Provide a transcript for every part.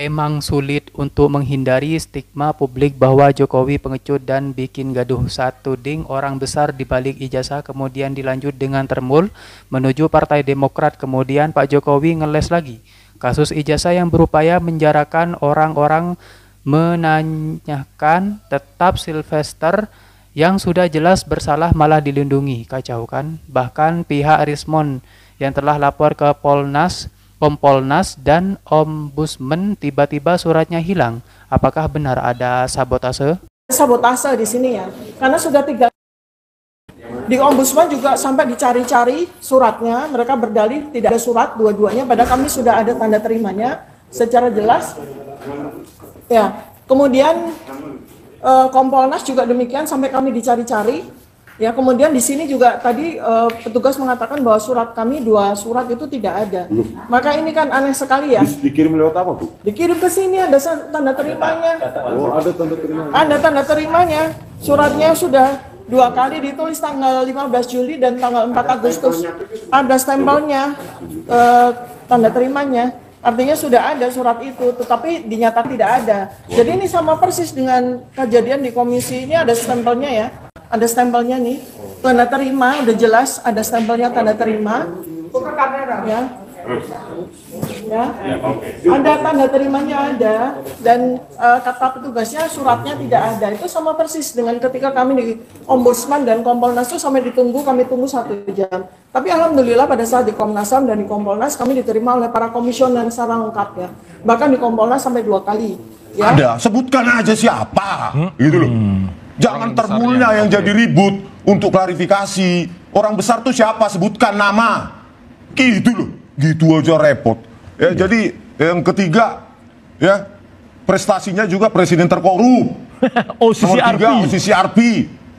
Emang sulit untuk menghindari stigma publik bahwa Jokowi pengecut dan bikin gaduh. Saat tuding orang besar dibalik ijazah kemudian dilanjut dengan termul menuju Partai Demokrat, kemudian Pak Jokowi ngeles lagi. Kasus ijazah yang berupaya menjarakan orang-orang menanyakan tetap Sylvester yang sudah jelas bersalah malah dilindungi. Kacau kan? Bahkan pihak Rismond yang telah lapor ke Kompolnas dan Ombudsman tiba-tiba suratnya hilang. Apakah benar ada sabotase? Sabotase di sini ya, karena sudah 3 di Ombudsman juga sampai dicari-cari suratnya, mereka berdalih tidak ada surat dua-duanya, padahal kami sudah ada tanda terimanya secara jelas. Ya, kemudian Kompolnas juga demikian sampai kami dicari-cari. Ya, kemudian di sini juga tadi petugas mengatakan bahwa surat kami 2 surat itu tidak ada. Maka ini kan aneh sekali ya. Dikirim lewat apa, Bu? Dikirim ke sini ada tanda terimanya. Oh, ada tanda terimanya. Ada tanda terimanya. Suratnya sudah 2 kali ditulis tanggal 15 Juli dan tanggal 4 Agustus. Ada stempelnya, tanda terimanya. Artinya sudah ada surat itu, tetapi dinyatakan tidak ada. Jadi ini sama persis dengan kejadian di komisi ini, ada stempelnya ya. Ada stempelnya nih, tanda terima, udah jelas ada stempelnya tanda terima. Ya. Ya. Ada tanda terimanya ada, dan kata petugasnya suratnya tidak ada. Itu sama persis dengan ketika kami di Ombudsman dan Kompolnas itu kami tunggu 1 jam. Tapi alhamdulillah pada saat di Komnas HAM dan di Kompolnas kami diterima oleh para komisioner secara lengkap ya. Bahkan di Kompolnas sampai 2 kali. Ya. Ada, sebutkan aja siapa, gitu loh. Jangan termulnya yang jadi ribut untuk klarifikasi. Orang besar tuh siapa? Sebutkan nama. Gitu loh. Gitu aja repot. Ya, jadi yang ketiga ya, prestasinya juga presiden terkorup. OCCRP.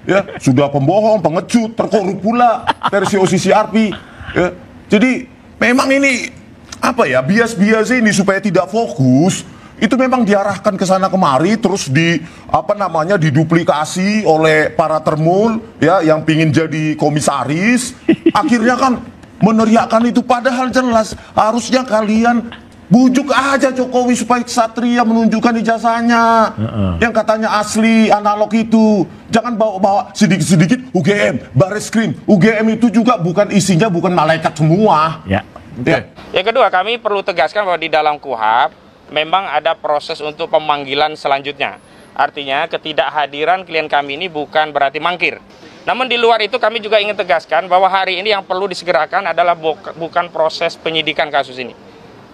Ya, sudah pembohong, pengecut, terkorup pula versi OCCRP. Ya. Jadi memang ini apa ya? Bias-bias ini supaya tidak fokus. Itu memang diarahkan ke sana kemari, terus diduplikasi oleh para termul ya yang pingin jadi komisaris. Akhirnya kan meneriakkan itu, padahal jelas harusnya kalian bujuk aja Jokowi supaya Ksatria menunjukkan ijazahnya yang katanya asli analog itu. Jangan bawa-bawa sedikit-sedikit UGM, Bareskrim. UGM itu juga bukan isinya bukan malaikat semua. Ya. Ya. Yang kedua, kami perlu tegaskan bahwa di dalam KUHP memang ada proses untuk pemanggilan selanjutnya. Artinya ketidakhadiran klien kami ini bukan berarti mangkir. Namun di luar itu kami juga ingin tegaskan bahwa hari ini yang perlu disegerakan adalah bukan proses penyidikan kasus ini.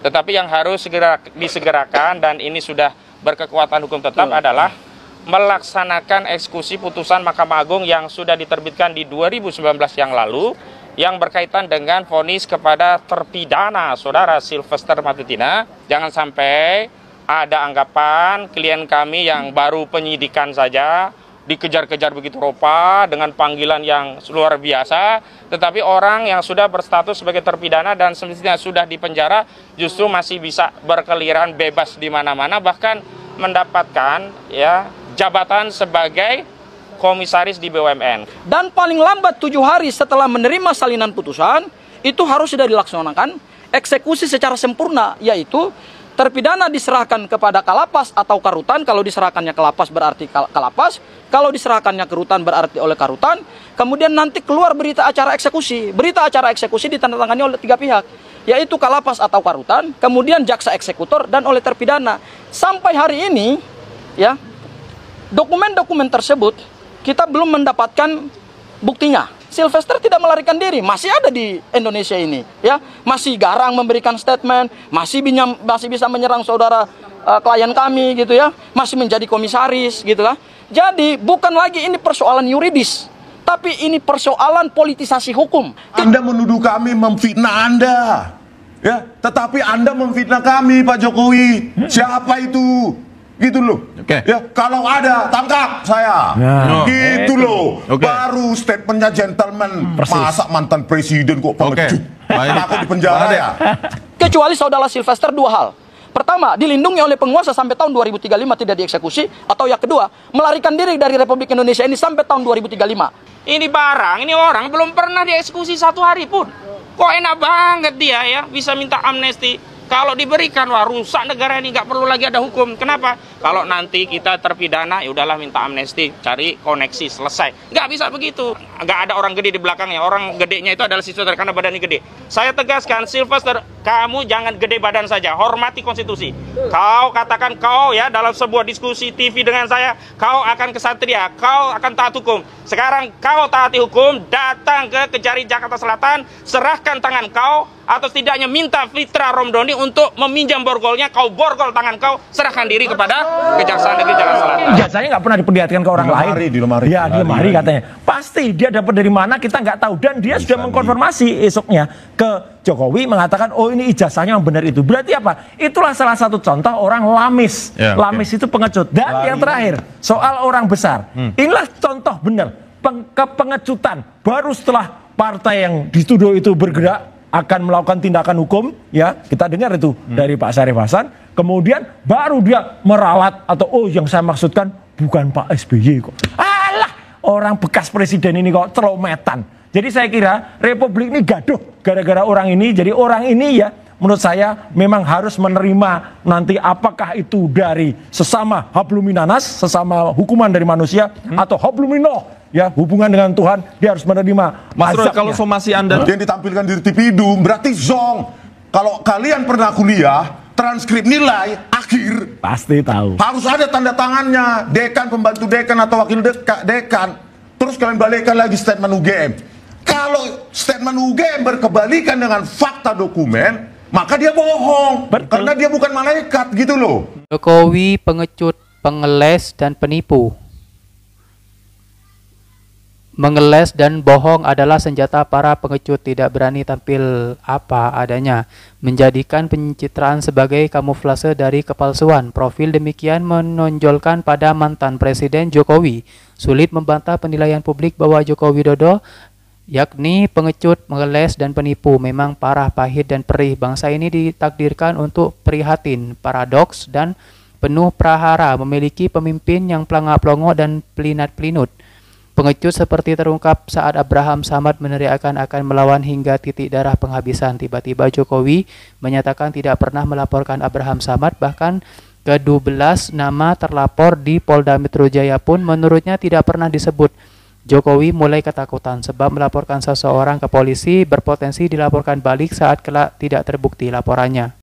Tetapi yang harus segera disegerakan, dan ini sudah berkekuatan hukum tetap, adalah melaksanakan eksekusi putusan Mahkamah Agung yang sudah diterbitkan di 2019 yang lalu, yang berkaitan dengan vonis kepada terpidana saudara Sylvester Matutina. Jangan sampai ada anggapan klien kami yang baru penyidikan saja dikejar-kejar begitu rupa dengan panggilan yang luar biasa, tetapi orang yang sudah berstatus sebagai terpidana dan semestinya sudah dipenjara justru masih bisa berkeliaran bebas di mana-mana, bahkan mendapatkan ya jabatan sebagai komisaris di BUMN. Dan paling lambat 7 hari setelah menerima salinan putusan, itu harus sudah dilaksanakan eksekusi secara sempurna, yaitu terpidana diserahkan kepada Kalapas atau Karutan. Kalau diserahkannya ke Lapas berarti Kalapas, kalau diserahkannya ke Rutan berarti oleh Karutan. Kemudian nanti keluar berita acara eksekusi. Berita acara eksekusi ditandatangani oleh 3 pihak, yaitu Kalapas atau Karutan, kemudian jaksa eksekutor, dan oleh terpidana. Sampai hari ini, ya, dokumen-dokumen tersebut kita belum mendapatkan buktinya. Sylvester tidak melarikan diri, masih ada di Indonesia ini, ya, masih garang memberikan statement, masih bisa menyerang saudara klien kami, gitu ya, masih menjadi komisaris, gitu lah. Jadi bukan lagi ini persoalan yuridis, tapi ini persoalan politisasi hukum. Anda menuduh kami memfitnah Anda, ya, tetapi Anda memfitnah kami, Pak Jokowi. Siapa itu? Gitu loh. Ya, kalau ada tangkap saya. Gitu loh. Baru statementnya gentleman. Masa mantan presiden kok pengecut. Takut di penjara ya. Kecuali saudara Sylvester 2 hal. Pertama, dilindungi oleh penguasa sampai tahun 2035 tidak dieksekusi, atau yang kedua, melarikan diri dari Republik Indonesia ini sampai tahun 2035. Ini barang, ini orang belum pernah dieksekusi 1 hari pun. Kok enak banget dia ya bisa minta amnesti. Kalau diberikan, wah rusak negara ini, nggak perlu lagi ada hukum. Kenapa? Kalau nanti kita terpidana, ya udahlah minta amnesti, cari koneksi, selesai. Nggak bisa begitu. Nggak ada orang gede di belakangnya. Orang gedenya itu adalah Sylvester karena badannya gede. Saya tegaskan, Sylvester, kamu jangan gede badan saja, hormati konstitusi. Kau katakan kau ya dalam sebuah diskusi TV dengan saya, kau akan kesatria, kau akan taat hukum. Sekarang kau taati hukum, datang ke Kejari Jakarta Selatan, serahkan tangan kau, atau setidaknya minta Fitra Romdoni untuk meminjam borgolnya, kau borgol tangan kau, serahkan diri kepada Kejaksaan Negeri Jakarta Selatan. Ijazahnya nggak pernah diperlihatkan ke orang lain. Di lemari. Ya, di lemari katanya. Pasti dia dapat dari mana kita nggak tahu. Dan dia sudah mengkonfirmasi esoknya ke Jokowi mengatakan, oh ini ijazahnya yang benar itu. Berarti apa? Itulah salah satu contoh orang lamis. Ya, lamis itu pengecut. Dan yang terakhir, soal orang besar. Inilah contoh benar. Kepengecutan. Baru setelah partai yang dituduh itu bergerak, akan melakukan tindakan hukum, ya kita dengar itu dari Pak Syarif Hasan, kemudian baru dia meralat atau oh yang saya maksudkan bukan Pak SBY kok. Alah, orang bekas presiden ini kok celometan. Jadi saya kira Republik ini gaduh gara-gara orang ini. Jadi orang ini ya menurut saya memang harus menerima nanti apakah itu dari sesama habluminanas, sesama hukuman dari manusia atau habluminoh. Ya, hubungan dengan Tuhan, dia harus menerima Mas Roy, azabnya. kalau somasi Anda Yang ditampilkan di TV berarti zong. Kalau kalian pernah kuliah, transkrip nilai akhir Pasti tahu. harus ada tanda tangannya, dekan, pembantu dekan atau wakil dekan. Terus kalian balikkan lagi statement UGM. Kalau statement UGM berkebalikan dengan fakta dokumen, maka dia bohong. Betul. Karena dia bukan malaikat gitu loh. Jokowi pengecut, pengeles, dan penipu. Mengeles dan bohong adalah senjata para pengecut, tidak berani tampil apa adanya, menjadikan pencitraan sebagai kamuflase dari kepalsuan. Profil demikian menonjolkan pada mantan Presiden Jokowi. Sulit membantah penilaian publik bahwa Joko Widodo yakni pengecut, mengeles, dan penipu. Memang parah, pahit, dan perih. Bangsa ini ditakdirkan untuk prihatin, paradoks, dan penuh prahara, memiliki pemimpin yang pelangak-pelongo dan pelinat-pelinut. Pengecut seperti terungkap saat Abraham Samad meneriakkan akan melawan hingga titik darah penghabisan. Tiba-tiba Jokowi menyatakan tidak pernah melaporkan Abraham Samad, bahkan ke-12 nama terlapor di Polda Metro Jaya pun menurutnya tidak pernah disebut. Jokowi mulai ketakutan sebab melaporkan seseorang ke polisi berpotensi dilaporkan balik saat kelak tidak terbukti laporannya.